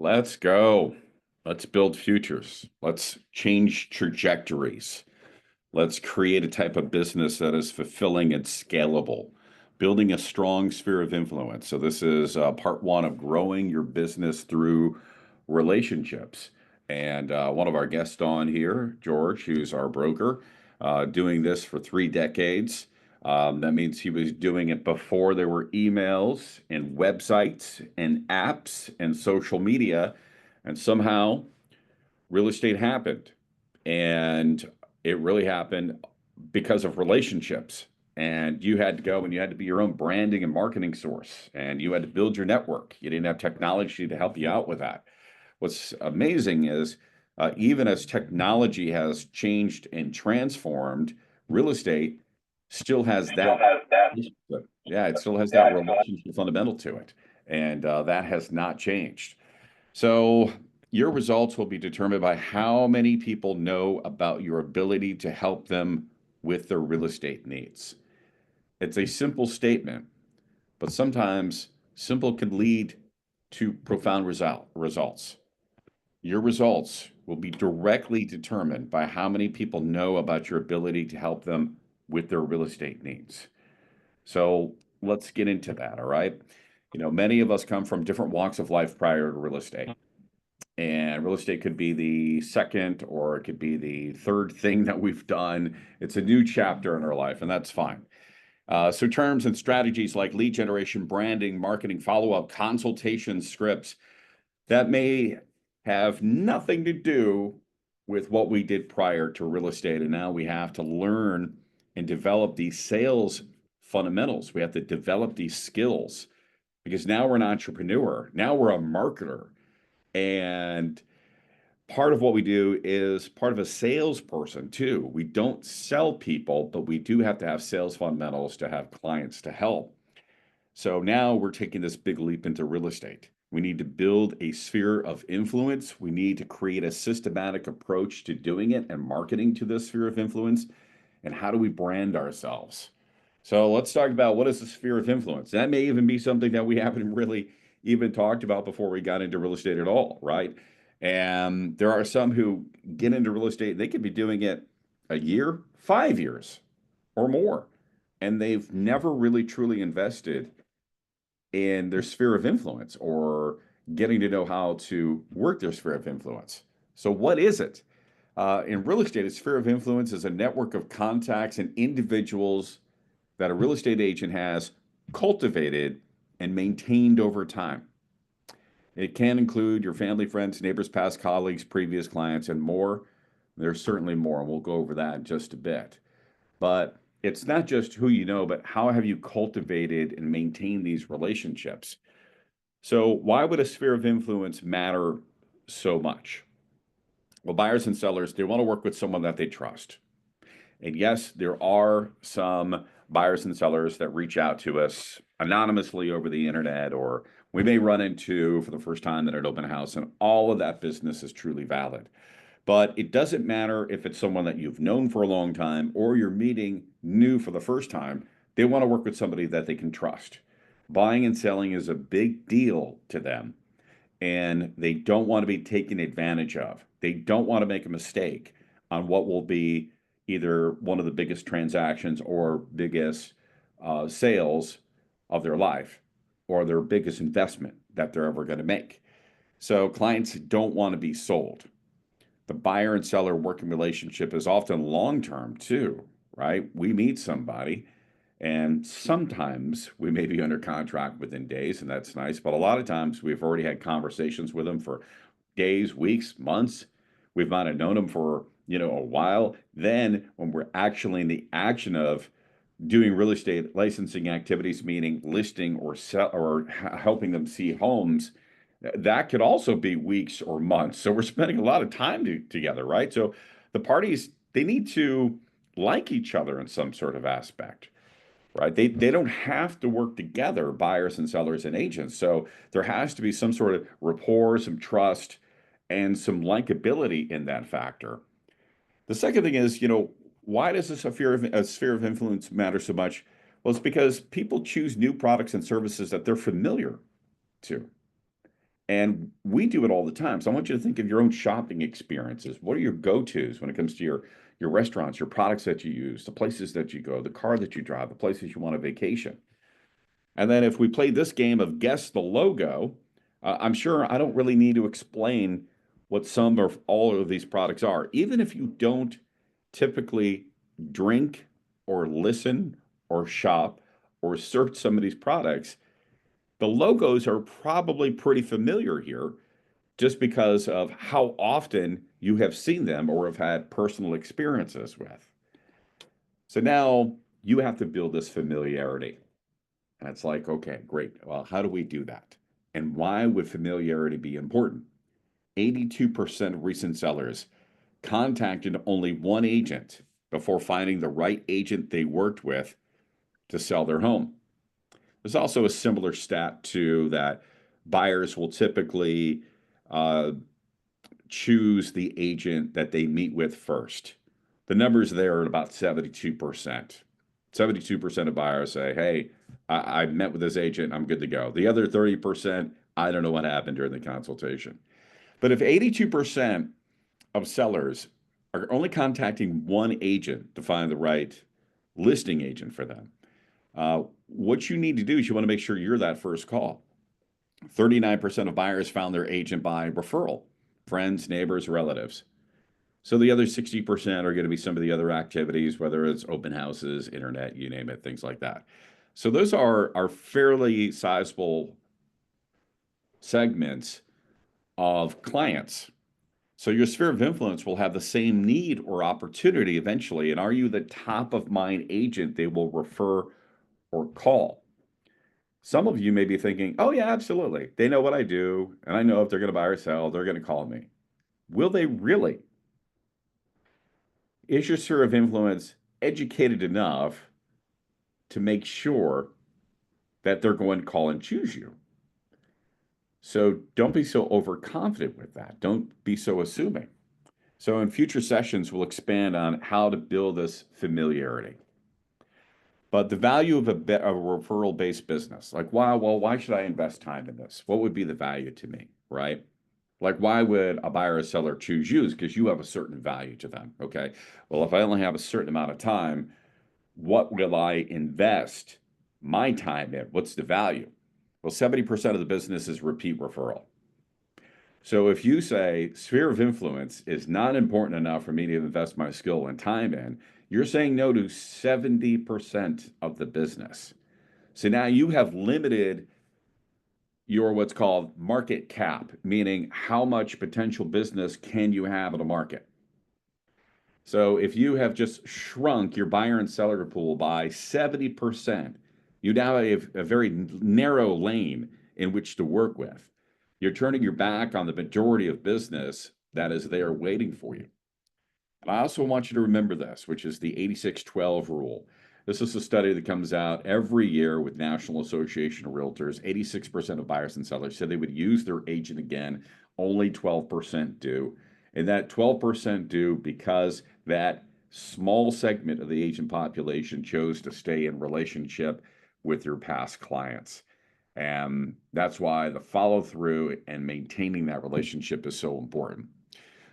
Let's go. Let's build futures. Let's change trajectories. Let's create a type of business that is fulfilling and scalable, building a strong sphere of influence. So, this is part one of growing your business through relationships. And one of our guests on here, George, who's our broker, doing this for 3 decades. That means he was doing it before there were emails and websites and apps and social media. And somehow real estate happened. And it really happened because of relationships. And you had to go and you had to be your own branding and marketing source. And you had to build your network. You didn't have technology to help you out with that. What's amazing is even as technology has changed and transformed, real estate still has that. Yeah, it still has that relationship fundamental to it. And that has not changed. So your results will be determined by how many people know about your ability to help them with their real estate needs. It's a simple statement, but sometimes simple can lead to profound results. Your results will be directly determined by how many people know about your ability to help them with their real estate needs. So let's get into that, all right? Many of us come from different walks of life prior to real estate. And real estate could be the second or it could be the third thing that we've done. It's a new chapter in our life, and that's fine. So, terms and strategies like lead generation, branding, marketing, follow up, consultation scripts that may have nothing to do with what we did prior to real estate. And now we have to learn and develop these sales fundamentals. We have to develop these skills because now we're an entrepreneur, now we're a marketer. And part of what we do is part of a salesperson too. We don't sell people, but we do have to have sales fundamentals to have clients to help. So now we're taking this big leap into real estate. We need to build a sphere of influence. We need to create a systematic approach to doing it and marketing to this sphere of influence. And how do we brand ourselves? So let's talk about what is the sphere of influence. That may even be something that we haven't really even talked about before we got into real estate at all, right? And there are some who get into real estate, they could be doing it a year, 5 years, or more, and they've never really truly invested in their sphere of influence or getting to know how to work their sphere of influence. So, what is it? In real estate, a sphere of influence is a network of contacts and individuals that a real estate agent has cultivated and maintained over time. It can include your family, friends, neighbors, past colleagues, previous clients, and more. There's certainly more, and we'll go over that in just a bit. But it's not just who you know, but how have you cultivated and maintained these relationships? So, why would a sphere of influence matter so much? Well, buyers and sellers, they want to work with someone that they trust. And yes, there are some buyers and sellers that reach out to us anonymously over the internet, or we may run into for the first time at an open house, and all of that business is truly valid. But it doesn't matter if it's someone that you've known for a long time or you're meeting new for the first time, they want to work with somebody that they can trust. Buying and selling is a big deal to them, and they don't want to be taken advantage of. They don't want to make a mistake on what will be either one of the biggest transactions or biggest sales of their life or their biggest investment that they're ever going to make. So clients don't want to be sold. The buyer and seller working relationship is often long term too, right? We meet somebody and sometimes we may be under contract within days, and that's nice. But a lot of times we've already had conversations with them for days, weeks, months. We've might have known them for, a while. Then when we're actually in the action of doing real estate licensing activities, meaning listing or sell or helping them see homes, that could also be weeks or months. So we're spending a lot of time together, right? So the parties, they need to like each other in some sort of aspect, right? They don't have to work together, buyers and sellers and agents. So there has to be some sort of rapport, some trust, and some likability in that factor. The second thing is, why does this a sphere of influence matter so much? Well, it's because people choose new products and services that they're familiar to. And we do it all the time. So I want you to think of your own shopping experiences. What are your go-tos when it comes to your restaurants, your products that you use, the places that you go, the car that you drive, the places you want to vacation? And then if we play this game of guess the logo, I'm sure I don't really need to explain what some or all of these products are. Even if you don't typically drink or listen or shop or search some of these products, the logos are probably pretty familiar here just because of how often you have seen them or have had personal experiences with. So now you have to build this familiarity. And it's like, okay, great. Well, how do we do that? And why would familiarity be important? 82% of recent sellers contacted only one agent before finding the right agent they worked with to sell their home. There's also a similar stat to that buyers will typically uh, choose the agent that they meet with first. The numbers there are about 72%. 72% of buyers say, hey, I met with this agent, I'm good to go. The other 30%, I don't know what happened during the consultation. But if 82% of sellers are only contacting one agent to find the right listing agent for them, what you need to do is you want to make sure you're that first call. 39% of buyers found their agent by referral, friends, neighbors, relatives. So the other 60% are going to be some of the other activities, whether it's open houses, internet, you name it, things like that. So those are fairly sizable segments of clients. So your sphere of influence will have the same need or opportunity eventually. And are you the top of mind agent they will refer or call? Some of you may be thinking, oh, yeah, absolutely. They know what I do. And I know if they're going to buy or sell, they're going to call me. Will they really? Is your sphere of influence educated enough to make sure that they're going to call and choose you? So don't be so overconfident with that. Don't be so assuming. So in future sessions, we'll expand on how to build this familiarity. But the value of a referral-based business, like, why should I invest time in this? What would be the value to me, right? Like, why would a buyer or seller choose you? Because you have a certain value to them, okay? Well, if I only have a certain amount of time, what will I invest my time in? What's the value? Well, 70% of the business is repeat referral. So if you say sphere of influence is not important enough for me to invest my skill and time in, you're saying no to 70% of the business. So now you have limited your what's called market cap, meaning how much potential business can you have in a market. So if you have just shrunk your buyer and seller pool by 70%, you now have a very narrow lane in which to work with. You're turning your back on the majority of business that is there waiting for you. And I also want you to remember this, which is the 86-12 rule. This is a study that comes out every year with National Association of Realtors. 86% of buyers and sellers said they would use their agent again. Only 12% do. And that 12% do because that small segment of the agent population chose to stay in relationship with your past clients. And that's why the follow through and maintaining that relationship is so important.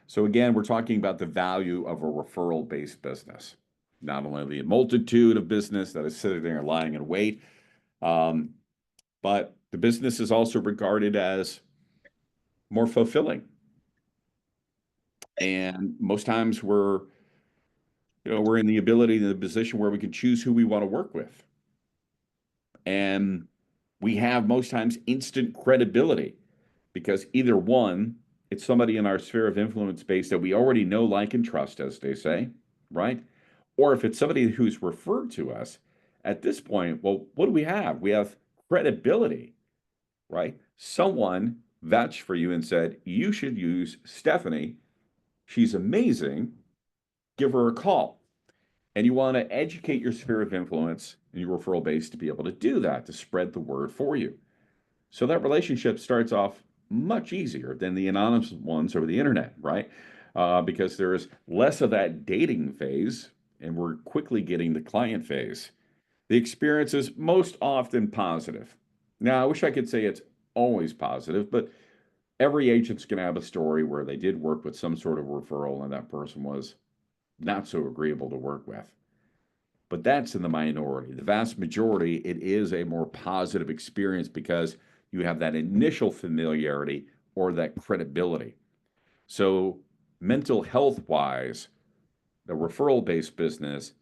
So again, we're talking about the value of a referral-based business, not only the multitude of business that is sitting there lying in wait, um, but the business is also regarded as more fulfilling. And most times we're in the ability, in the position where we can choose who we want to work with. And we have most times instant credibility because either one, it's somebody in our sphere of influence space that we already know, like, and trust, as they say, right? Or if it's somebody who's referred to us, at this point, well, what do we have? We have credibility, right? Someone vouched for you and said, you should use Stephanie. She's amazing. Give her a call. And you want to educate your sphere of influence and your referral base to be able to do that, to spread the word for you. So that relationship starts off much easier than the anonymous ones over the internet, right? Because there's less of that dating phase, and we're quickly getting the client phase. The experience is most often positive. Now, I wish I could say it's always positive, but Every agent's going to have a story where they did work with some sort of referral and that person was not so agreeable to work with. But that's in the minority. The vast majority, it is a more positive experience because you have that initial familiarity or that credibility. So, mental health wise, the referral based business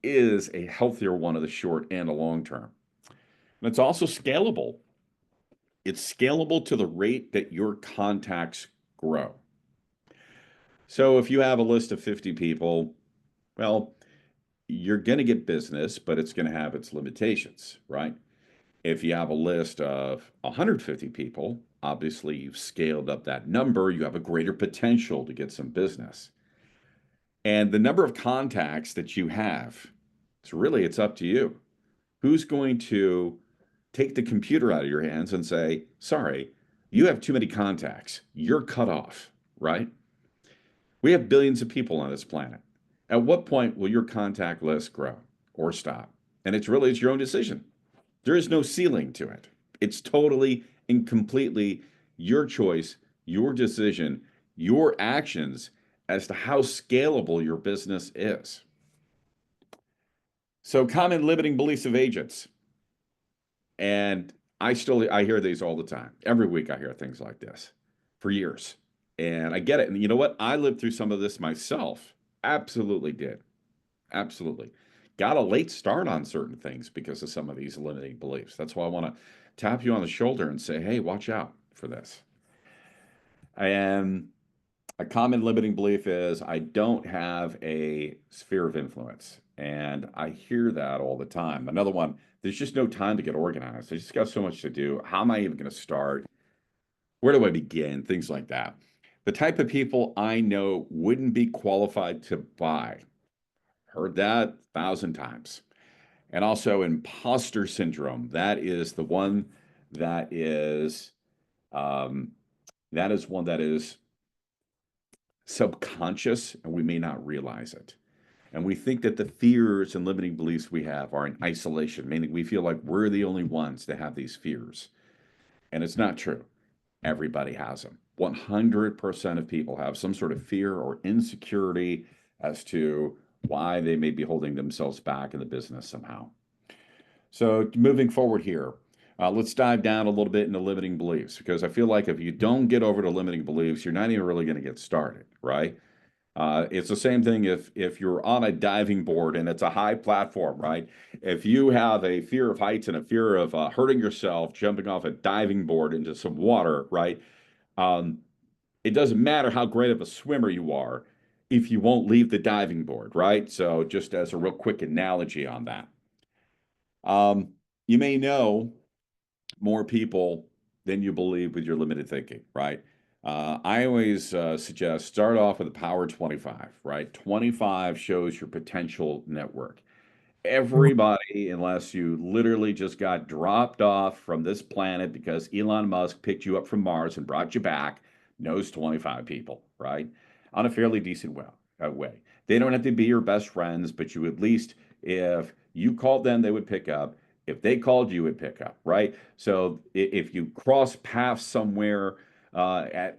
is a healthier one of the short and the long term. And it's also scalable. It's scalable to the rate that your contacts grow. So if you have a list of 50 people, well, you're going to get business, but it's going to have its limitations, right? If you have a list of 150 people, obviously you've scaled up that number, you have a greater potential to get some business. And the number of contacts that you have, it's up to you. Who's going to take the computer out of your hands and say, sorry, you have too many contacts. You're cut off, right? We have billions of people on this planet. At what point will your contact list grow or stop? And it's your own decision. There is no ceiling to it. It's totally and completely your choice, your decision, your actions as to how scalable your business is. So common limiting beliefs of agents. And I hear these all the time. Every week I hear things like this for years. And I get it. And you know what? I lived through some of this myself. Absolutely did. Absolutely. Got a late start on certain things because of some of these limiting beliefs. That's why I want to tap you on the shoulder and say, hey, watch out for this. And a common limiting belief is I don't have a sphere of influence. And I hear that all the time. Another one, there's just no time to get organized. I just got so much to do. How am I even going to start? Where do I begin? Things like that. The type of people I know wouldn't be qualified to buy. Heard that 1,000 times. And also imposter syndrome. That is the one that is um, that is one that is subconscious and we may not realize it. And we think that the fears and limiting beliefs we have are in isolation, meaning we feel like we're the only ones that have these fears. And it's not true. Everybody has them. 100% of people have some sort of fear or insecurity as to why they may be holding themselves back in the business somehow. So, moving forward here, let's dive down a little bit into limiting beliefs because I feel like if you don't get over the limiting beliefs, you're not even really going to get started, right? It's the same thing if you're on a diving board and it's a high platform, right? If you have a fear of heights and a fear of hurting yourself jumping off a diving board into some water, right? Um, it doesn't matter how great of a swimmer you are if you won't leave the diving board, right? So just as a real quick analogy on that. Um, you may know more people than you believe with your limited thinking, right? I always suggest start off with a power 25, right? 25 shows your potential network. Everybody, unless you literally just got dropped off from this planet because Elon Musk picked you up from Mars and brought you back, knows 25 people, right? On a fairly decent way. They don't have to be your best friends, but you at least, if you called them, they would pick up. If they called you, would pick up, right? So if you cross paths somewhere at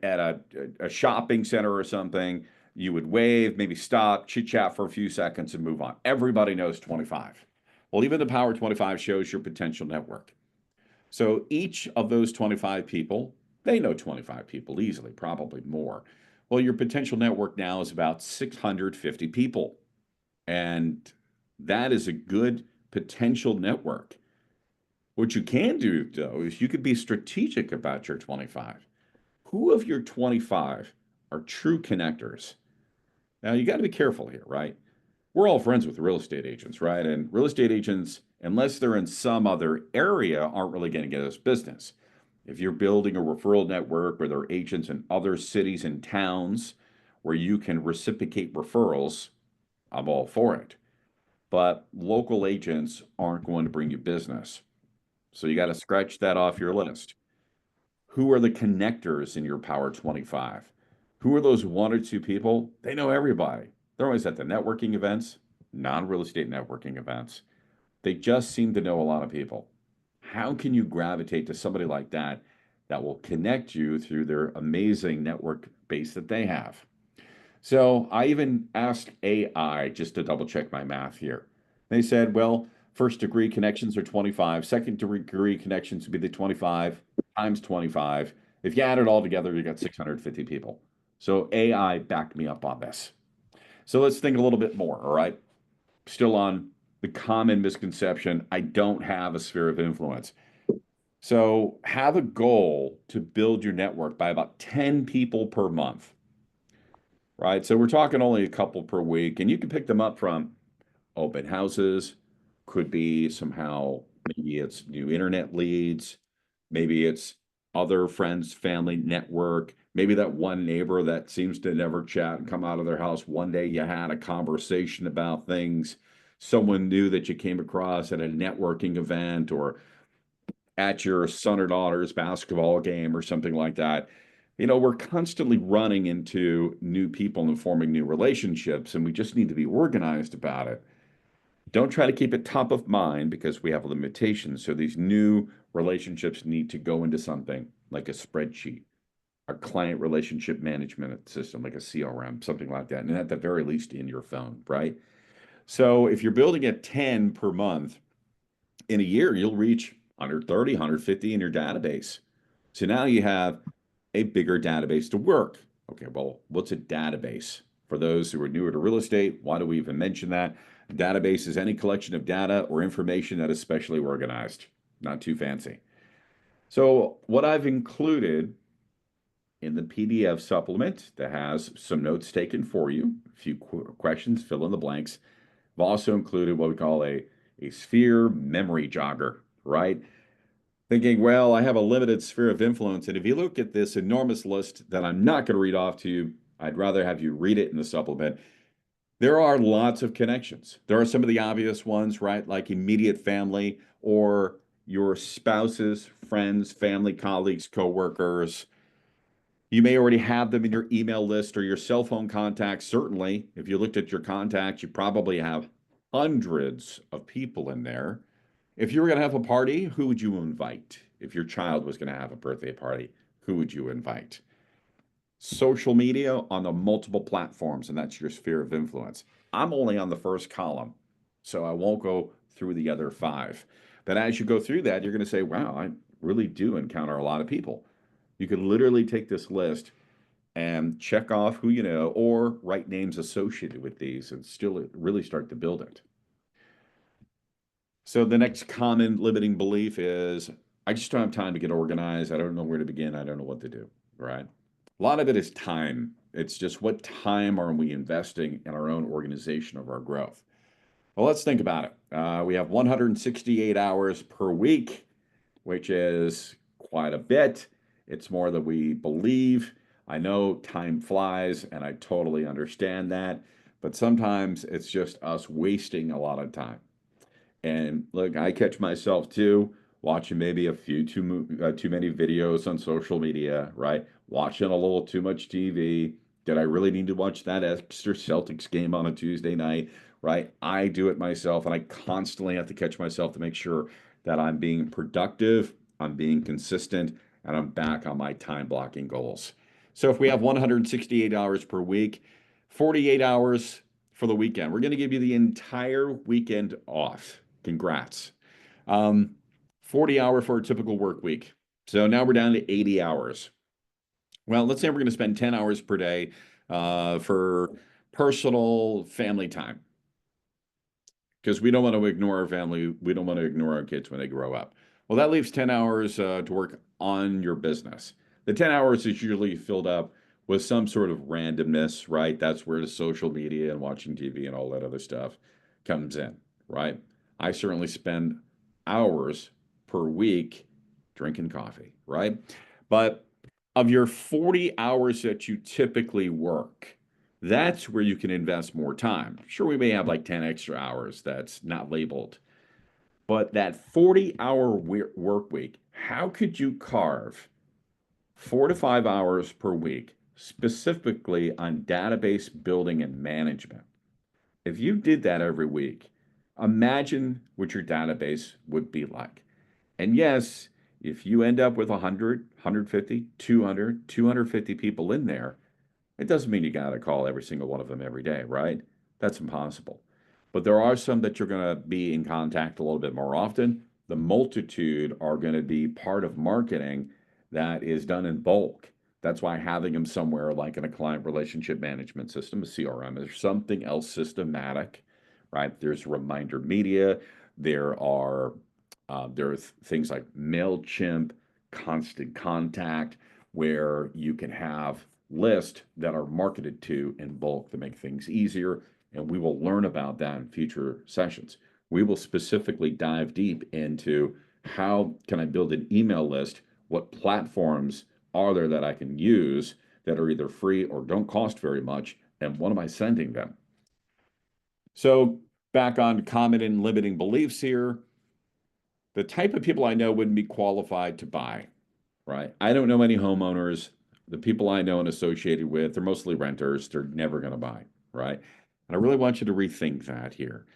a shopping center or something, you would wave, maybe stop, chit chat for a few seconds, and move on. Everybody knows 25. Well, even the Power 25 shows your potential network. So each of those 25 people, they know 25 people easily, probably more. Well, your potential network now is about 650 people. And that is a good potential network. What you can do, though, is you could be strategic about your 25. Who of your 25 are true connectors? Now, you got to be careful here, right? We're all friends with real estate agents, right? And real estate agents, unless they're in some other area, aren't really going to get us business. If you're building a referral network where there are agents in other cities and towns where you can reciprocate referrals, I'm all for it. But local agents aren't going to bring you business. So you got to scratch that off your list. Who are the connectors in your Power 25? Who are those one or two people? They know everybody. They're always at the networking events, non real estate networking events. They just seem to know a lot of people. How can you gravitate to somebody like that that will connect you through their amazing network base that they have. So I even asked AI just to double check my math here. They said, well, first degree connections are 25, second degree connections would be the 25 times 25. If you add it all together, you got 650 people. So AI backed me up on this. So let's think a little bit more, all right? Still on the common misconception, I don't have a sphere of influence. So have a goal to build your network by about 10 people per month, right? So we're talking only a couple per week, and you can pick them up from open houses, could be somehow, maybe it's new internet leads, maybe it's other friends, family network, maybe that one neighbor that seems to never chat and come out of their house. One day you had a conversation about things, someone new that you came across at a networking event or at your son or daughter's basketball game or something like that. You know, we're constantly running into new people and forming new relationships, and we just need to be organized about it. Don't try to keep it top of mind because we have limitations. So these new relationships need to go into something like a spreadsheet, a client relationship management system, like a CRM, something like that. And at the very least in your phone, right? So if you're building at 10 per month, in a year, you'll reach 130, 150 in your database. So now you have a bigger database to work. Okay, well, what's a database? For those who are newer to real estate, why do we even mention that? A database is any collection of data or information that is specially organized, not too fancy. So, what I've included in the PDF supplement that has some notes taken for you, a few questions, fill in the blanks. I've also included what we call a sphere memory jogger, right? Thinking, well, I have a limited sphere of influence. And if you look at this enormous list that I'm not going to read off to you, I'd rather have you read it in the supplement. There are lots of connections. There are some of the obvious ones, right? Like immediate family or your spouses, friends, family, colleagues, coworkers. You may already have them in your email list or your cell phone contacts. Certainly, if you looked at your contacts, you probably have hundreds of people in there. If you were going to have a party, who would you invite? If your child was going to have a birthday party, who would you invite? Social media on the multiple platforms, and that's your sphere of influence. I'm only on the first column, so I won't go through the other five. But as you go through that, you're going to say, wow, I really do encounter a lot of people. You could literally take this list and check off who you know or write names associated with these and still really start to build it. So the next common limiting belief is I just don't have time to get organized. I don't know where to begin. I don't know what to do, right? A lot of it is time. It's just what time are we investing in our own organization of our growth? Well, let's think about it. We have 168 hours per week, which is quite a bit. It's more than we believe. I know time flies, and I totally understand that. But sometimes it's just us wasting a lot of time. And look, I catch myself too watching maybe a few too many videos on social media, right? Watching a little too much TV. Did I really need to watch that extra Celtics game on a Tuesday night, right? I do it myself, and I constantly have to catch myself to make sure that I'm being productive, I'm being consistent, and I'm back on my time blocking goals. So if we have 168 hours per week, 48 hours for the weekend, we're going to give you the entire weekend off. Congrats. Um, 40 hour for a typical work week. So now we're down to 80 hours. Well, let's say we're going to spend 10 hours per day for personal family time because we don't want to ignore our family. We don't want to ignore our kids when they grow up. Well, that leaves 10 hours to work on your business. The 10 hours is usually filled up with some sort of randomness, right? That's where the social media and watching TV and all that other stuff comes in, right? I certainly spend hours per week drinking coffee, right? But of your 40 hours that you typically work, that's where you can invest more time. Sure, we may have like 10 extra hours that's not labeled, but that 40-hour work week, how could you carve 4 to 5 hours per week specifically on database building and management? If you did that every week, imagine what your database would be like. And yes, If you end up with 100, 150, 200, 250 people in there, it doesn't mean you got to call every single one of them every day, right? That's impossible. But there are some that you're going to be in contact a little bit more often. The multitude are going to be part of marketing that is done in bulk. That's why having them somewhere like in a client relationship management system, a CRM, or something else systematic, right? There's reminder media. There are things like MailChimp, Constant Contact, where you can have lists that are marketed to in bulk to make things easier. And we will learn about that in future sessions. We will specifically dive deep into how can I build an email list? What platforms are there that I can use that are either free or don't cost very much? And what am I sending them? So back on common and limiting beliefs here, the type of people I know wouldn't be qualified to buy, right? I don't know any homeowners. The people I know and associated with, they're mostly renters. They're never going to buy, right? And I really want you to rethink that here.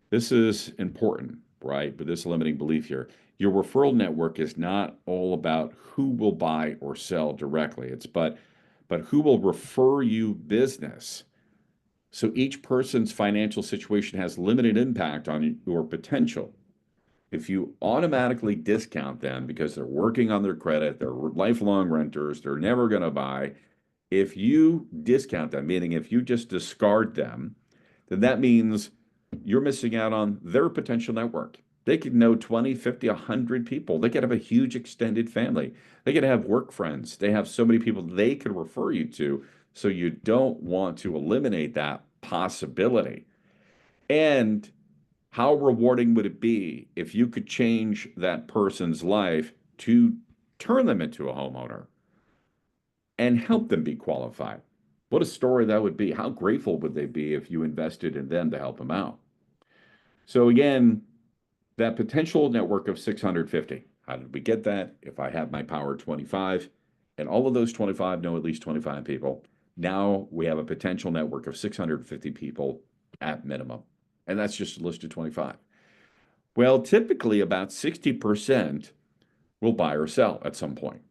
This is important, right? But this limiting belief here. Your referral network is not all about who will buy or sell directly. But who will refer you business. So each person's financial situation has limited impact on your potential. If you automatically discount them because they're working on their credit, they're lifelong renters, they're never going to buy, if you discount them, meaning if you just discard them, then that means you're missing out on their potential network. They could know 20, 50, 100 people. They could have a huge extended family. They could have work friends. They have so many people they could refer you to. So you don't want to eliminate that possibility. And how rewarding would it be if you could change that person's life to turn them into a homeowner and help them be qualified? What a story that would be. How grateful would they be if you invested in them to help them out? So, again, that potential network of 650. How did we get that? If I have my power 25 and all of those 25 know at least 25 people, now we have a potential network of 650 people at minimum. And that's just a list of 25. Well, typically about 60% will buy or sell at some point.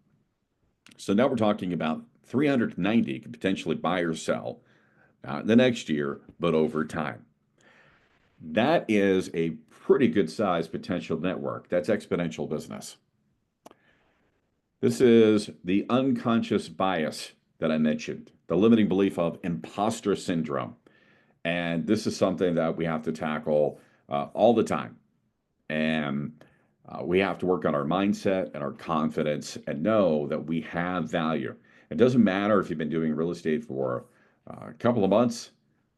So now we're talking about 390 could potentially buy or sell, not in the next year, but over time. That is a pretty good size potential network. That's exponential business. This is the unconscious bias that I mentioned, the limiting belief of imposter syndrome. And this is something that we have to tackle all the time. And we have to work on our mindset and our confidence and know that we have value. It doesn't matter if you've been doing real estate for a couple of months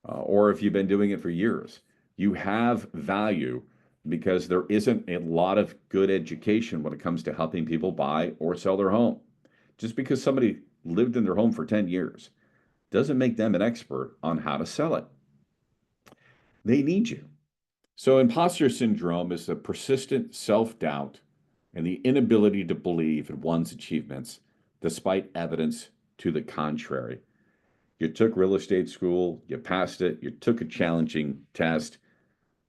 or if you've been doing it for years. You have value because there isn't a lot of good education when it comes to helping people buy or sell their home. Just because somebody lived in their home for 10 years doesn't make them an expert on how to sell it. They need you. So, imposter syndrome is a persistent self doubt and the inability to believe in one's achievements despite evidence to the contrary. You took real estate school, you passed it, you took a challenging test,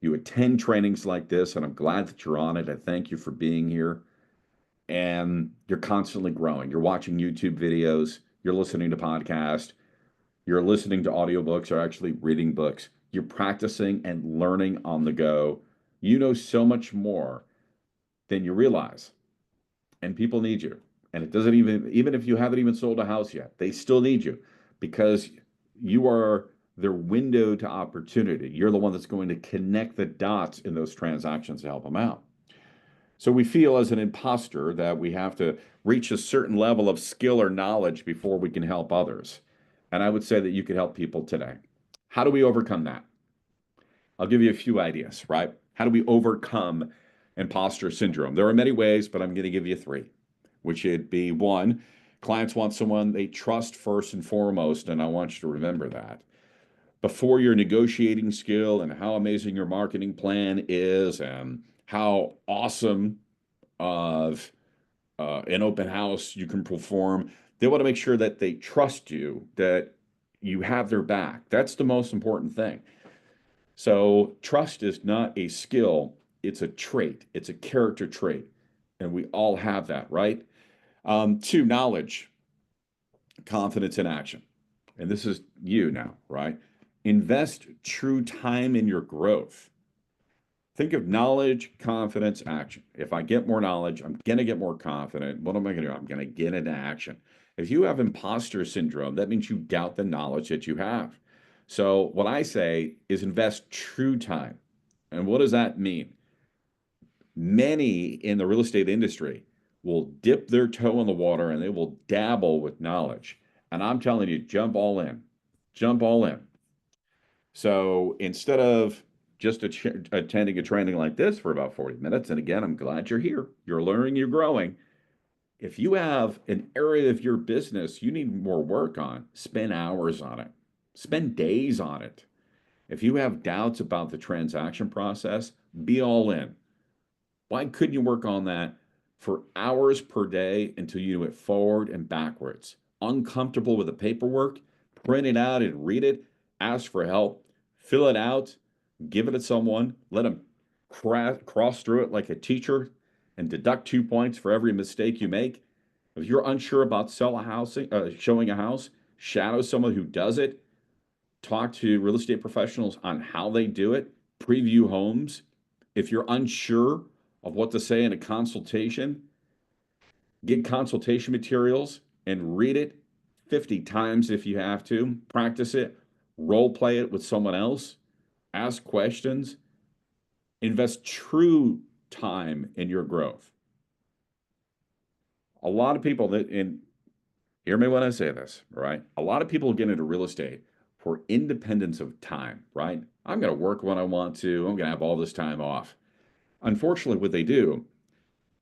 you attend trainings like this, and I'm glad that you're on it. I thank you for being here. And you're constantly growing. You're watching YouTube videos, you're listening to podcasts, you're listening to audiobooks or actually reading books. You're practicing and learning on the go. You know so much more than you realize. And people need you. And it doesn't even if you haven't even sold a house yet, they still need you because you are their window to opportunity. You're the one that's going to connect the dots in those transactions to help them out. So we feel as an imposter that we have to reach a certain level of skill or knowledge before we can help others. And I would say that you could help people today. How do we overcome that? I'll give you a few ideas, right? How do we overcome imposter syndrome? There are many ways, but I'm going to give you three, which would be one, clients want someone they trust first and foremost, and I want you to remember that. Before your negotiating skill and how amazing your marketing plan is and how awesome of an open house you can perform, they want to make sure that they trust you, that you have their back. That's the most important thing. So trust is not a skill, it's a trait, it's a character trait. And we all have that, right? Two, knowledge, confidence, and action. And this is you now, right? Invest true time in your growth. Think of knowledge, confidence, action. If I get more knowledge, I'm going to get more confident. What am I going to do? I'm going to get into action. If you have imposter syndrome, that means you doubt the knowledge that you have. So, what I say is invest true time. And what does that mean? Many in the real estate industry will dip their toe in the water and they will dabble with knowledge. And I'm telling you, jump all in. Jump all in. So instead of just attending a training like this for about 40 minutes, and again, I'm glad you're here, you're learning, you're growing. If you have an area of your business you need more work on, spend hours on it, spend days on it. If you have doubts about the transaction process, be all in. Why couldn't you work on that for hours per day until you went forward and backwards? Uncomfortable with the paperwork, print it out and read it, ask for help, fill it out, give it to someone, let them cross through it like a teacher and deduct 2 points for every mistake you make. If you're unsure about showing a house, shadow someone who does it, talk to real estate professionals on how they do it, preview homes. If you're unsure of what to say in a consultation, get consultation materials and read it 50 times if you have to. Practice it, role play it with someone else, ask questions, invest true time in your growth. A lot of people and hear me when I say this, right? A lot of people get into real estate for independence of time, right? I'm going to work when I want to. I'm going to have all this time off. Unfortunately, what they do,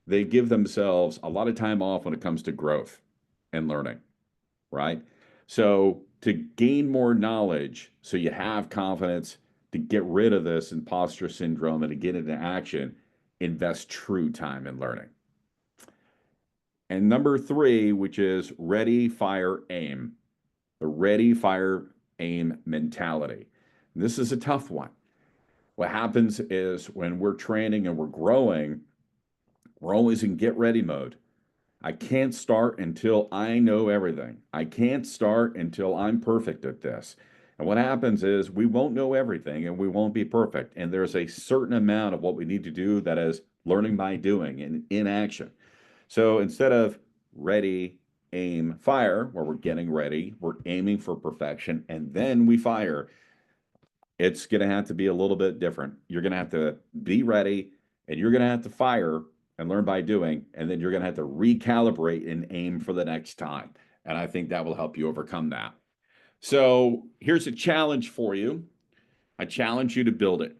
they give themselves a lot of time off when it comes to growth and learning, right? So to gain more knowledge, so you have confidence to get rid of this imposter syndrome and to get into action, invest true time in learning. And number three, which is ready, fire, aim. The ready, fire, aim mentality. And this is a tough one. What happens is when we're training and we're growing, we're always in get ready mode. I can't start until I know everything. I can't start until I'm perfect at this. And what happens is we won't know everything and we won't be perfect. And there's a certain amount of what we need to do that is learning by doing and in action. So instead of ready, aim, fire, where we're getting ready, we're aiming for perfection, and then we fire, it's going to have to be a little bit different. You're going to have to be ready and you're going to have to fire and learn by doing, and then you're going to have to recalibrate and aim for the next time. And I think that will help you overcome that. So here's a challenge for you. I challenge you to build it.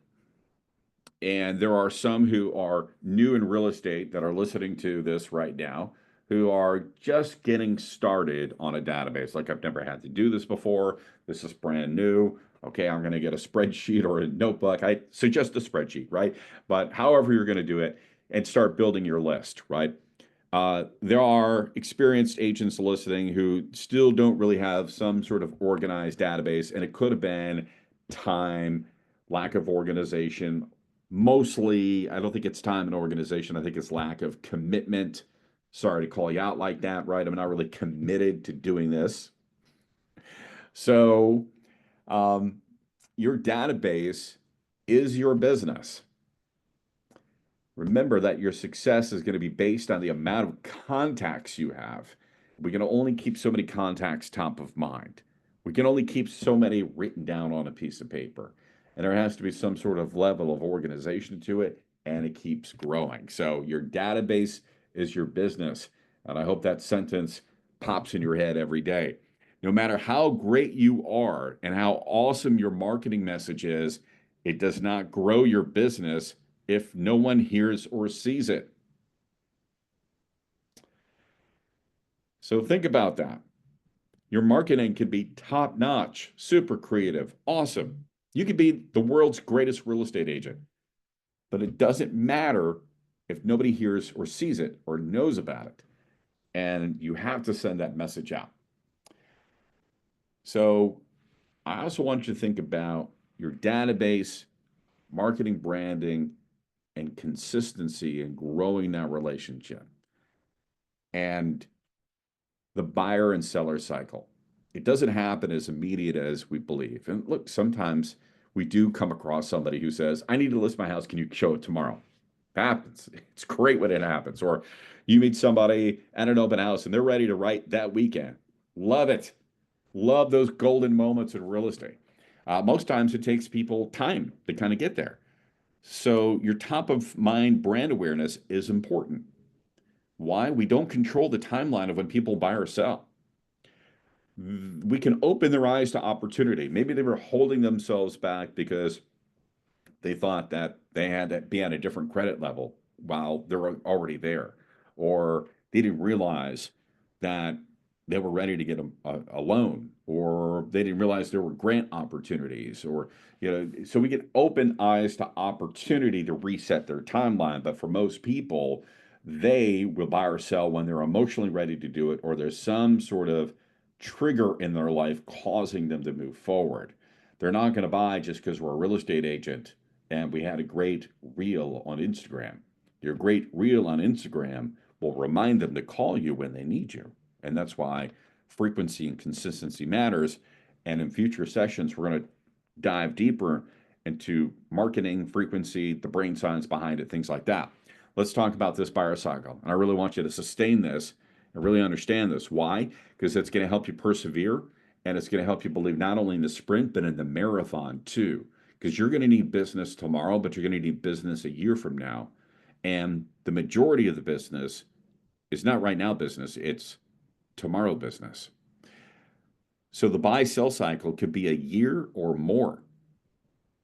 And there are some who are new in real estate that are listening to this right now who are just getting started on a database. Like, I've never had to do this before. This is brand new. Okay, I'm going to get a spreadsheet or a notebook. I suggest a spreadsheet, right? But however you're going to do it and start building your list, right? There are experienced agents listening who still don't really have some sort of organized database, and it could have been time, lack of organization. Mostly, I don't think it's time and organization. I think it's lack of commitment. Sorry to call you out like that, right? I'm not really committed to doing this. So, um, your database is your business. Remember that your success is going to be based on the amount of contacts you have. We can only keep so many contacts top of mind. We can only keep so many written down on a piece of paper. And there has to be some sort of level of organization to it, and it keeps growing. So your database is your business. And I hope that sentence pops in your head every day. No matter how great you are and how awesome your marketing message is, it does not grow your business if no one hears or sees it. So think about that. Your marketing could be top notch, super creative, awesome. You could be the world's greatest real estate agent, but it doesn't matter if nobody hears or sees it or knows about it. And you have to send that message out. So I also want you to think about your database, marketing, branding, and consistency and growing that relationship. And the buyer and seller cycle. It doesn't happen as immediate as we believe. And look, sometimes we do come across somebody who says, I need to list my house. Can you show it tomorrow? It happens. It's great when it happens. Or you meet somebody at an open house and they're ready to write that weekend. Love it. Love those golden moments in real estate. Most times it takes people time to kind of get there. So your top of mind brand awareness is important. Why? We don't control the timeline of when people buy or sell. We can open their eyes to opportunity. Maybe they were holding themselves back because they thought that they had to be at a different credit level while they're already there, or they didn't realize that they were ready to get a loan, or they didn't realize there were grant opportunities, or so we get open eyes to opportunity to reset their timeline. But for most people, they will buy or sell when they're emotionally ready to do it, or there's some sort of trigger in their life causing them to move forward. They're not going to buy just because we're a real estate agent and we had a great reel on Instagram. Your great reel on Instagram will remind them to call you when they need you. And that's why frequency and consistency matters. And in future sessions, we're going to dive deeper into marketing, frequency, the brain science behind it, things like that. Let's talk about this buyer cycle. And I really want you to sustain this and really understand this. Why? Because it's going to help you persevere, and it's going to help you believe not only in the sprint, but in the marathon too. Because you're going to need business tomorrow, but you're going to need business a year from now. And the majority of the business is not right now business, it's tomorrow business. So the buy sell cycle could be a year or more.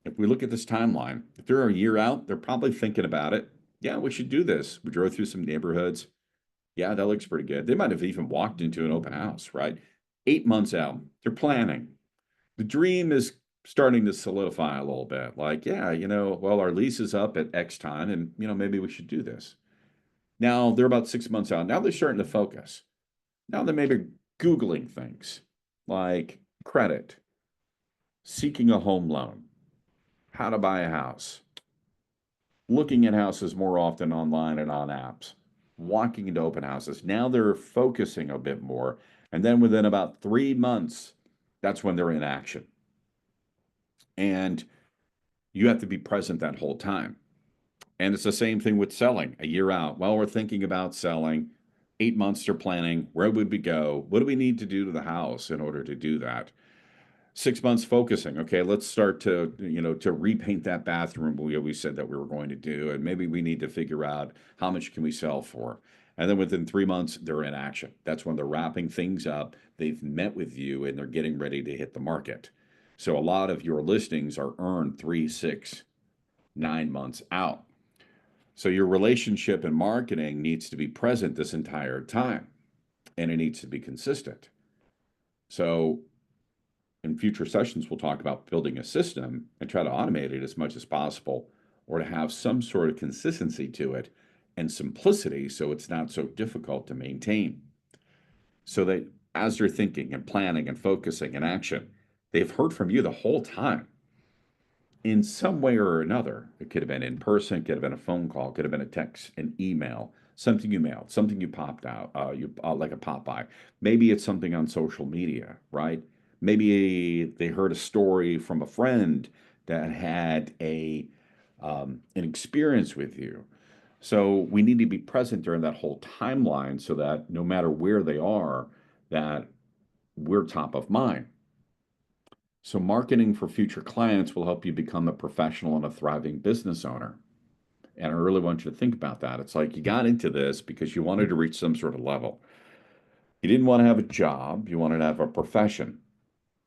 If we look at this timeline, if they're a year out, they're probably thinking about it. Yeah, we should do this. We drove through some neighborhoods. Yeah, that looks pretty good. They might have even walked into an open house, right? 8 months out, they're planning. The dream is starting to solidify a little bit. Like, yeah, well, our lease is up at X time, and maybe we should do this. Now they're about 6 months out. Now they're starting to focus. Now they're maybe Googling things like credit, seeking a home loan, how to buy a house, looking at houses more often online and on apps, walking into open houses. Now they're focusing a bit more. And then within about 3 months, that's when they're in action. And you have to be present that whole time. And it's the same thing with selling a year out. Well, we're thinking about selling. 8 months they're planning. Where would we go? What do we need to do to the house in order to do that? 6 months focusing. Okay, let's start to repaint that bathroom we said that we were going to do. And maybe we need to figure out how much can we sell for. And then within 3 months, they're in action. That's when they're wrapping things up. They've met with you and they're getting ready to hit the market. So a lot of your listings are earned 3, 6, 9 months out. So your relationship and marketing needs to be present this entire time, and it needs to be consistent. So in future sessions, we'll talk about building a system and try to automate it as much as possible, or to have some sort of consistency to it and simplicity so it's not so difficult to maintain. So that as they're thinking and planning and focusing and action, they've heard from you the whole time in some way or another. It could have been in person, it could have been a phone call, it could have been a text, an email, something you mailed, something you popped out, you like a pop by. Maybe it's something on social media, right? Maybe they heard a story from a friend that had an experience with you. So we need to be present during that whole timeline so that no matter where they are, that we're top of mind. So marketing for future clients will help you become a professional and a thriving business owner. And I really want you to think about that. It's like you got into this because you wanted to reach some sort of level. You didn't want to have a job, you wanted to have a profession.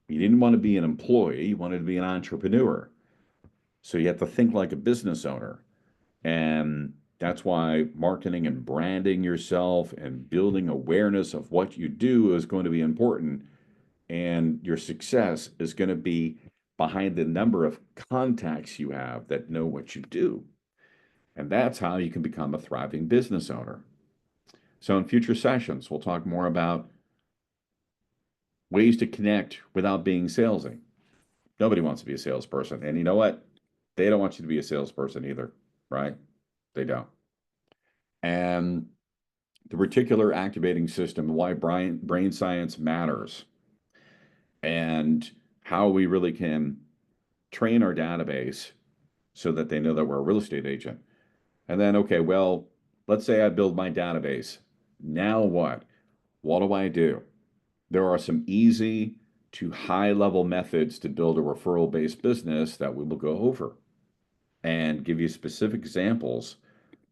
You didn't want to be an employee, you wanted to be an entrepreneur. So you have to think like a business owner. And that's why marketing and branding yourself and building awareness of what you do is going to be important. And your success is going to be behind the number of contacts you have that know what you do. And that's how you can become a thriving business owner. So in future sessions, we'll talk more about ways to connect without being salesy. Nobody wants to be a salesperson. And you know what? They don't want you to be a salesperson either, right? They don't. And the reticular activating system, why brain science matters, and how we really can train our database so that they know that we're a real estate agent. And then, okay, well, let's say I build my database. Now what? What do I do? There are some easy to high level methods to build a referral based business that we will go over and give you specific examples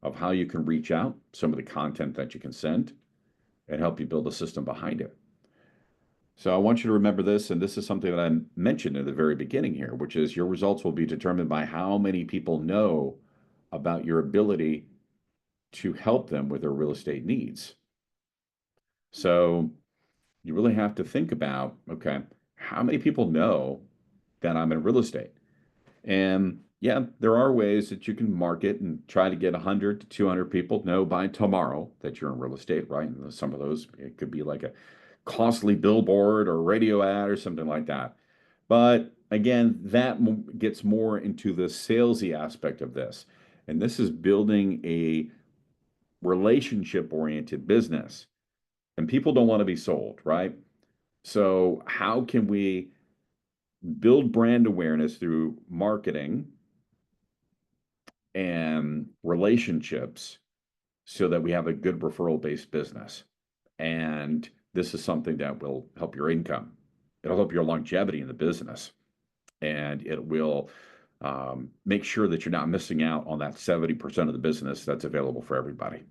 of how you can reach out, some of the content that you can send, and help you build a system behind it. So I want you to remember this, and this is something that I mentioned in the very beginning here, which is your results will be determined by how many people know about your ability to help them with their real estate needs. So you really have to think about, okay, how many people know that I'm in real estate? And yeah, there are ways that you can market and try to get 100 to 200 people know by tomorrow that you're in real estate, right? And some of those, it could be like a costly billboard or radio ad or something like that. But again, that gets more into the salesy aspect of this. And this is building a relationship oriented business. And people don't want to be sold, right? So, how can we build brand awareness through marketing and relationships so that we have a good referral based business? And this is something that will help your income. It'll help your longevity in the business. And it will make sure that you're not missing out on that 70% of the business that's available for everybody.